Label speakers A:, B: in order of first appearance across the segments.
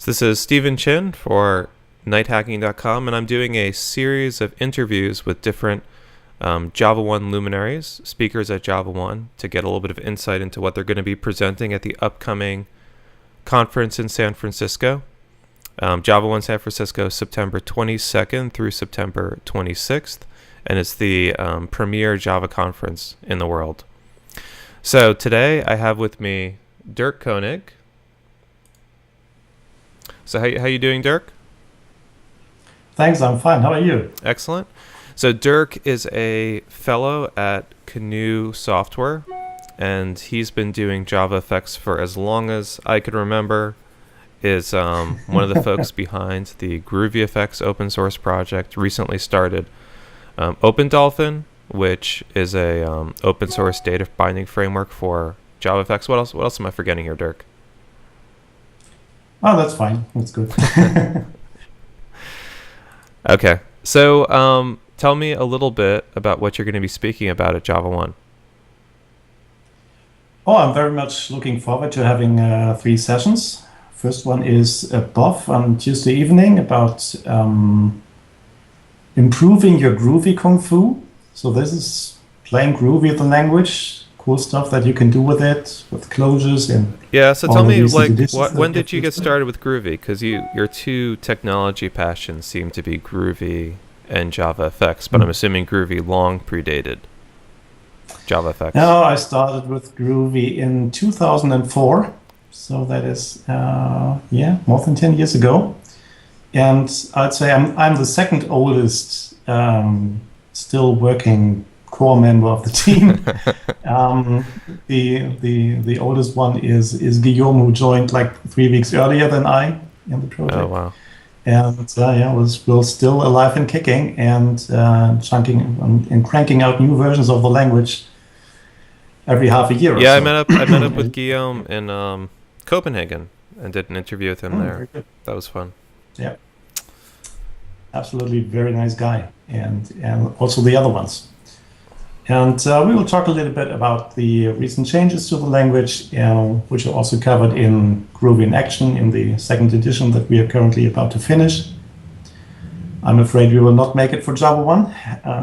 A: So this is Stephen Chin for nighthacking.com, and I'm doing a series of interviews with different JavaOne luminaries, speakers at JavaOne, to get a little bit of insight into what they're going to be presenting at the upcoming conference in San Francisco. JavaOne San Francisco, September 22nd through September 26th, and it's the premier Java conference in the world. So today I have with me Dierk König. So how you doing, Dierk?
B: Thanks, I'm fine. How are you?
A: Excellent. So Dierk is a fellow at König Software, and he's been doing Java effects for as long as I could remember. Is one of the folks behind the Groovy Effects open source project. Recently started OpenDolphin, which is a open source data binding framework for Java effects. What else am I forgetting here, Dierk?
B: Oh, that's fine. That's good.
A: Okay. So tell me a little bit about what you're going to be speaking about at JavaOne.
B: Oh, I'm very much looking forward to having 3 sessions. First one is a BOF on Tuesday evening about improving your Groovy Kung Fu. So this is playing Groovy, the language, cool stuff that you can do with it, with closures and
A: yeah. So tell me, like, when
B: that
A: did you get started with Groovy? Because your two technology passions seem to be Groovy and Java effects, but I'm assuming Groovy long predated Java effects.
B: No, I started with Groovy in 2004. So that is, more than 10 years ago. And I'd say I'm the second oldest still working core member of the team. The oldest one is Guillaume, who joined like 3 weeks earlier than I in the project.
A: Oh, wow.
B: And we're still alive and kicking and chunking and cranking out new versions of the language every half a year or so.
A: I met up with Guillaume in Copenhagen and did an interview with him there. That was fun.
B: Yeah, absolutely, very nice guy, and also the other ones. And we will talk a little bit about the recent changes to the language, which are also covered in Groovy in Action in the 2nd edition that we are currently about to finish. I'm afraid we will not make it for JavaOne.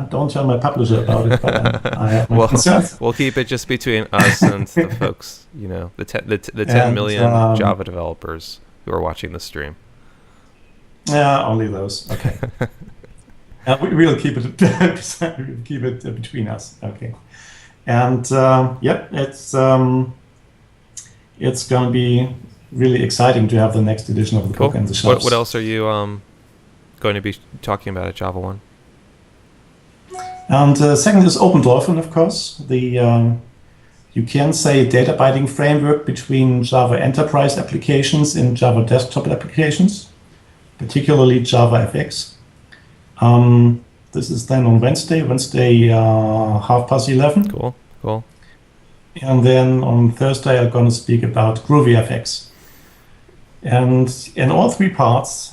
B: Don't tell my publisher about it, but I have my concerns.
A: We'll keep it just between us and the folks, the 10 million Java developers who are watching the stream.
B: Yeah, only those. Okay. We'll keep it between us. Okay. And it's going to be really exciting to have the next edition of the book in the shops.
A: What else are you going to be talking about at JavaOne?
B: And second is OpenDolphin, of course. You can say data binding framework between Java enterprise applications and Java desktop applications, particularly JavaFX. This is then on Wednesday 11:30.
A: Cool.
B: And then on Thursday I'm going to speak about GroovyFX. And in all 3 parts,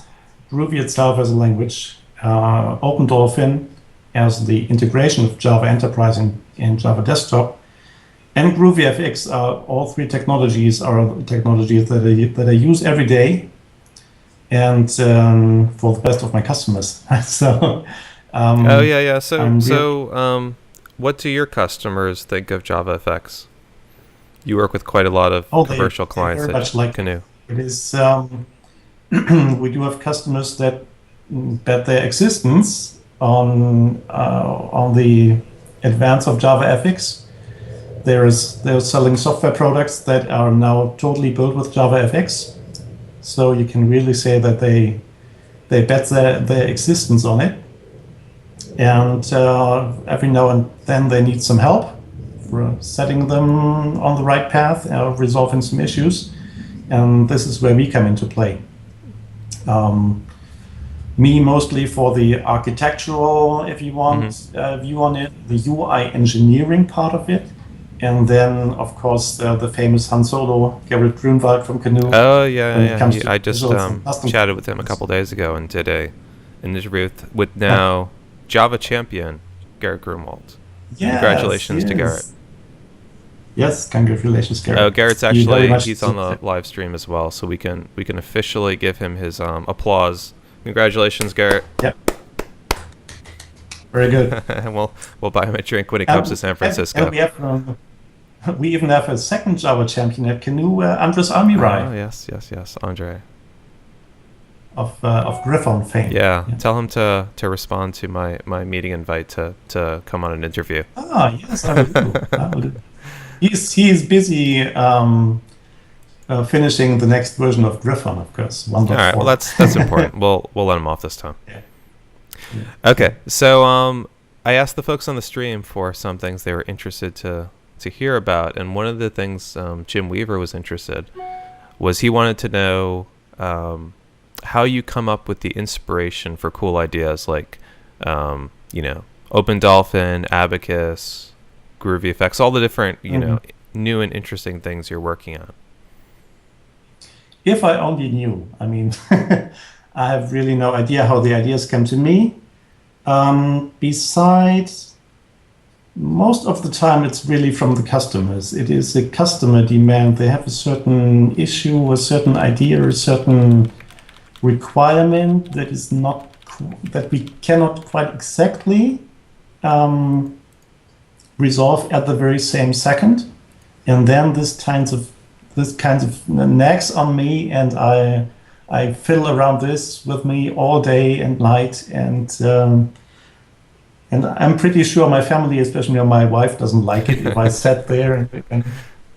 B: Groovy itself as a language, OpenDolphin as the integration of Java Enterprise and Java Desktop, and GroovyFX, all 3 technologies are technologies that I use every day, and for the best of my customers. So.
A: So what do your customers think of JavaFX? You work with quite a lot of commercial clients at König.
B: It is. We do have customers that bet their existence on the advance of JavaFX. They're selling software products that are now totally built with JavaFX. So you can really say that they bet their existence on it. And every now and then they need some help for setting them on the right path, resolving some issues. And this is where we come into play. Me mostly for the architectural, if you want, view on it, the UI engineering part of it, and then of course the famous Han Solo, Gerrit Grunwald from König.
A: Oh yeah. I just chatted with him a couple days ago and did an interview with now Java champion Gerrit Grunwald. Congratulations to Gerrit.
B: Yes, congratulations,
A: Oh,
B: Garrett.
A: Garrett's
B: You very
A: actually
B: much
A: he's on the live stream as well, so we can officially give him his applause. Congratulations, Garrett.
B: yeah, very good.
A: And we'll buy him a drink when he comes to San Francisco.
B: And we even have a second Java champion at Canoe, Andres Amirai
A: Oh, yes, Andre.
B: of Griffon fame.
A: Yeah, tell him to respond to my meeting invite to come on an interview.
B: Ah, yes, I will do. I will do. He's busy finishing the next version of Griffon, of course. 1.4.
A: All right, well that's important. We'll let him off this time.
B: Yeah.
A: Okay, so I asked the folks on the stream for some things they were interested to hear about, and one of the things Jim Weaver was interested was he wanted to know how you come up with the inspiration for cool ideas like Open Dolphin, Abacus, Groovy Effects, all the different new and interesting things you're working on.
B: If I only knew. I mean, I have really no idea how the ideas come to me. Besides, most of the time it's really from the customers. It is a customer demand. They have a certain issue, a certain idea, a certain requirement that is not that we cannot quite exactly resolve at the very same second, and then this kind of nags on me, and I fiddle around this with me all day and night, and I'm pretty sure my family, especially my wife, doesn't like it if I sat there and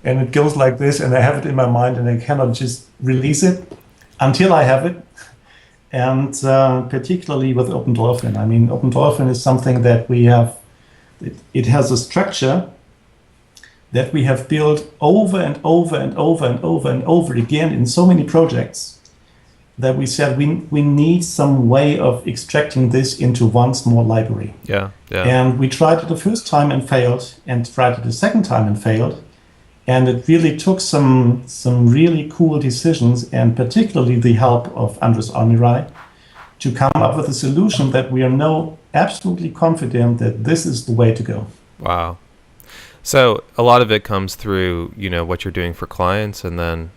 B: it goes like this, and I have it in my mind, and I cannot just release it until I have it. And particularly with Open Dolphin. I mean, Open Dolphin is something that we have. It has a structure that we have built over and over and over and over and over again in so many projects that we said we need some way of extracting this into one small library.
A: Yeah.
B: And we tried it the first time and failed, and tried it the second time and failed. And it really took some really cool decisions, and particularly the help of Andres Amirai, to come up with a solution that we are now absolutely confident that this is the way to go.
A: Wow. So a lot of it comes through, what you're doing for clients, and then,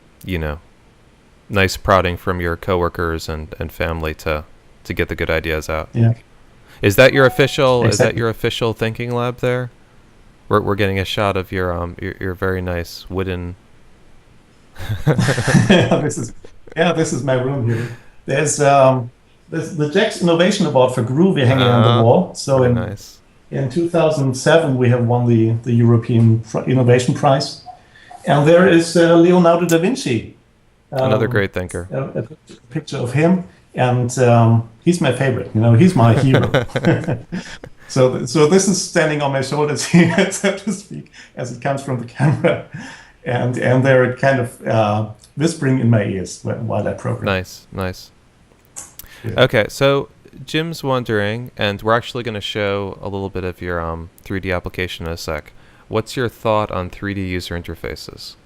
A: nice prodding from your coworkers and family to get the good ideas out.
B: Yeah.
A: Is that your official?
B: Exactly.
A: Is that your official thinking lab there? We're getting a shot of your very nice wooden.
B: This is my room here. There's the Jack's Innovation Award for Groovy hanging on the wall. So in 2007 we have won the European Innovation Prize, and there is Leonardo da Vinci.
A: Another great thinker.
B: A picture of him, and he's my favorite. He's my hero. So this is standing on my shoulders here, so to speak, as it comes from the camera, and they're kind of whispering in my ears while I program.
A: Nice.
B: Yeah.
A: Okay, so Jim's wondering, and we're actually going to show a little bit of your 3D application in a sec. What's your thought on 3D user interfaces?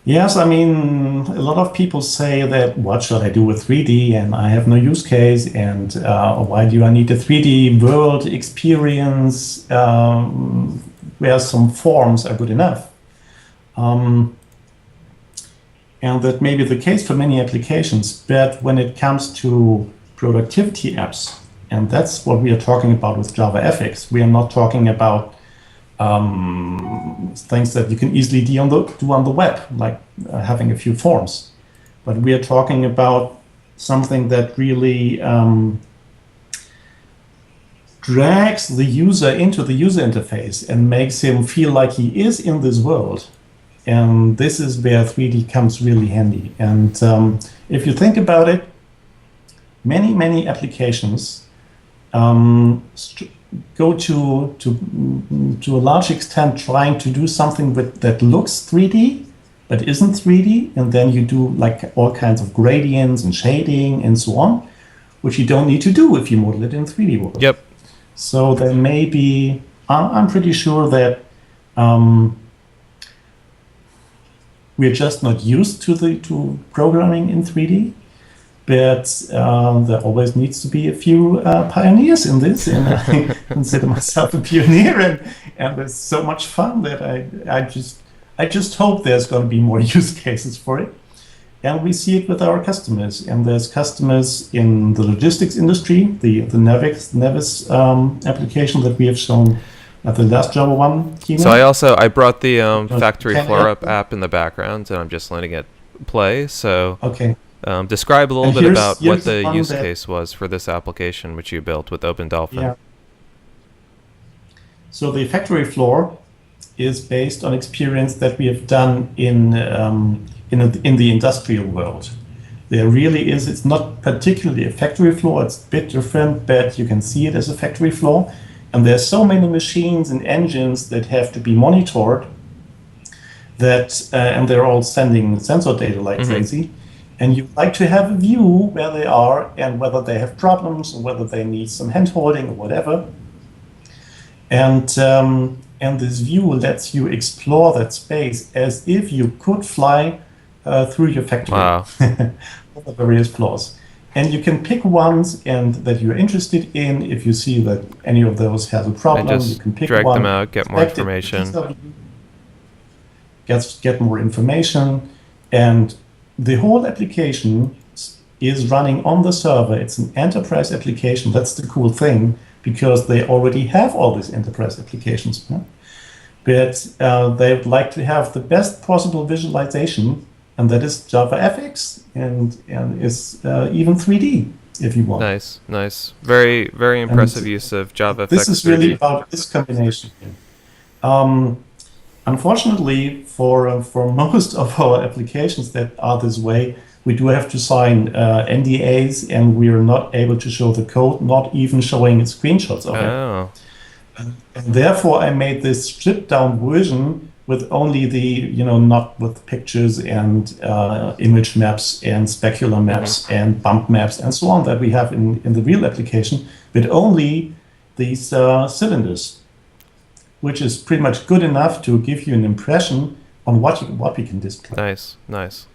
B: Yes, I mean, a lot of people say that, what should I do with 3D? And I have no use case. And why do I need a 3D world experience where some forms are good enough? And that may be the case for many applications. But when it comes to productivity apps, and that's what we are talking about with JavaFX, we are not talking about things that you can easily do on the web, like having a few forms. But we are talking about something that really drags the user into the user interface and makes him feel like he is in this world. And this is where 3D comes really handy. And if you think about it, many applications go to a large extent trying to do something that looks 3D but isn't 3D, and then you do like all kinds of gradients and shading and so on, which you don't need to do if you model it in 3D world.
A: Yep.
B: So there may be, I'm pretty sure that we're just not used to programming in 3D. But there always needs to be a few pioneers in this, and I consider myself a pioneer, and it's so much fun that I just hope there's going to be more use cases for it. And we see it with our customers. And there's customers in the logistics industry, the Nevis application that we have shown at the last JavaOne keynote.
A: So I brought the factory floor up app in the background, and I'm just letting it play. So
B: okay.
A: Describe a little bit about what the use
B: that,
A: case was for this application which you built with OpenDolphin.
B: Yeah. So the factory floor is based on experience that we have done in the industrial world. There really is, it's not particularly a factory floor, it's a bit different, but you can see it as a factory floor. And there's so many machines and engines that have to be monitored that, and they're all sending sensor data like crazy. And you like to have a view where they are and whether they have problems or whether they need some hand holding or whatever. And this view lets you explore that space as if you could fly through your factory.
A: Wow.
B: With the various floors. And you can pick ones and that you're interested in. If you see that any of those has a problem,
A: and just
B: you can pick
A: drag
B: one,
A: them out, get more information.
B: Get more information. And the whole application is running on the server. It's an enterprise application. That's the cool thing, because they already have all these enterprise applications. Huh? But they would like to have the best possible visualization, and that is JavaFX and is even 3D if you want.
A: Nice. Very, very impressive use of JavaFX.
B: This is
A: 3D.
B: really about this combination. Unfortunately, for most of our applications that are this way, we do have to sign NDAs, and we are not able to show the code, not even showing screenshots of it. And therefore, I made this stripped down version with only the, not with pictures and image maps and specular maps and bump maps and so on that we have in the real application, but only these cylinders, which is pretty much good enough to give you an impression on what we can display.
A: Nice.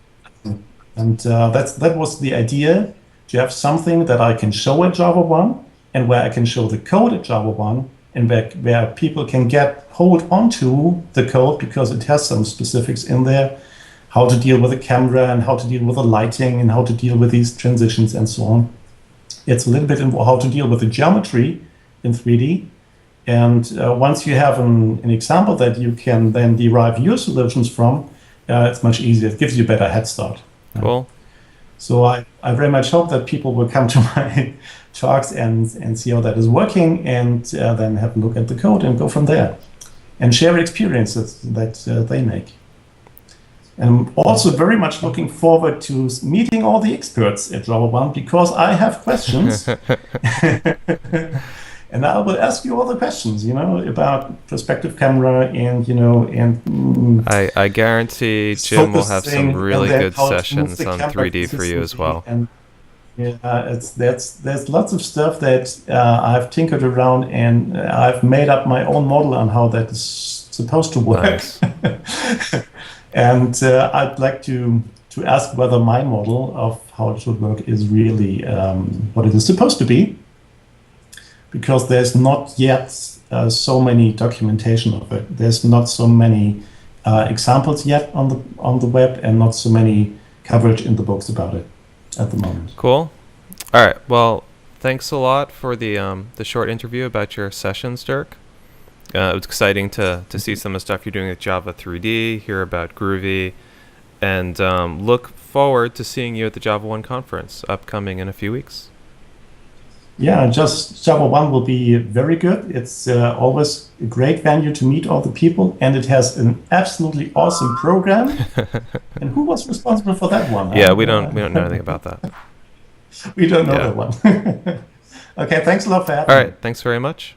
B: And that was the idea, to have something that I can show at JavaOne, and where I can show the code at JavaOne, and where people can hold onto the code because it has some specifics in there, how to deal with the camera and how to deal with the lighting and how to deal with these transitions and so on. It's a little bit in how to deal with the geometry in 3D. And once you have an example that you can then derive your solutions from, it's much easier. It gives you a better head start.
A: Cool.
B: So I very much hope that people will come to my talks and see how that is working, and then have a look at the code and go from there and share experiences that they make. And I'm also very much looking forward to meeting all the experts at JavaOne, because I have questions. And I will ask you all the questions, about perspective camera and,
A: I guarantee Jim will have some really good sessions on 3D for you as well.
B: And there's lots of stuff that I've tinkered around, and I've made up my own model on how that is supposed to work.
A: Nice.
B: And I'd like to ask whether my model of how it should work is really what it is supposed to be, because there's not yet so many documentation of it. There's not so many examples yet on the web, and not so many coverage in the books about it at the moment.
A: Cool. All right. Well, thanks a lot for the short interview about your sessions, Dierk. It was exciting to see some of the stuff you're doing with Java 3D, hear about Groovy, and look forward to seeing you at the JavaOne conference upcoming in a few weeks.
B: Yeah, just JavaOne will be very good. It's always a great venue to meet all the people, and it has an absolutely awesome program. And who was responsible for that one?
A: Yeah, we don't know anything about that.
B: We don't know that one. Okay, thanks a lot for having me.
A: All right, thanks very much.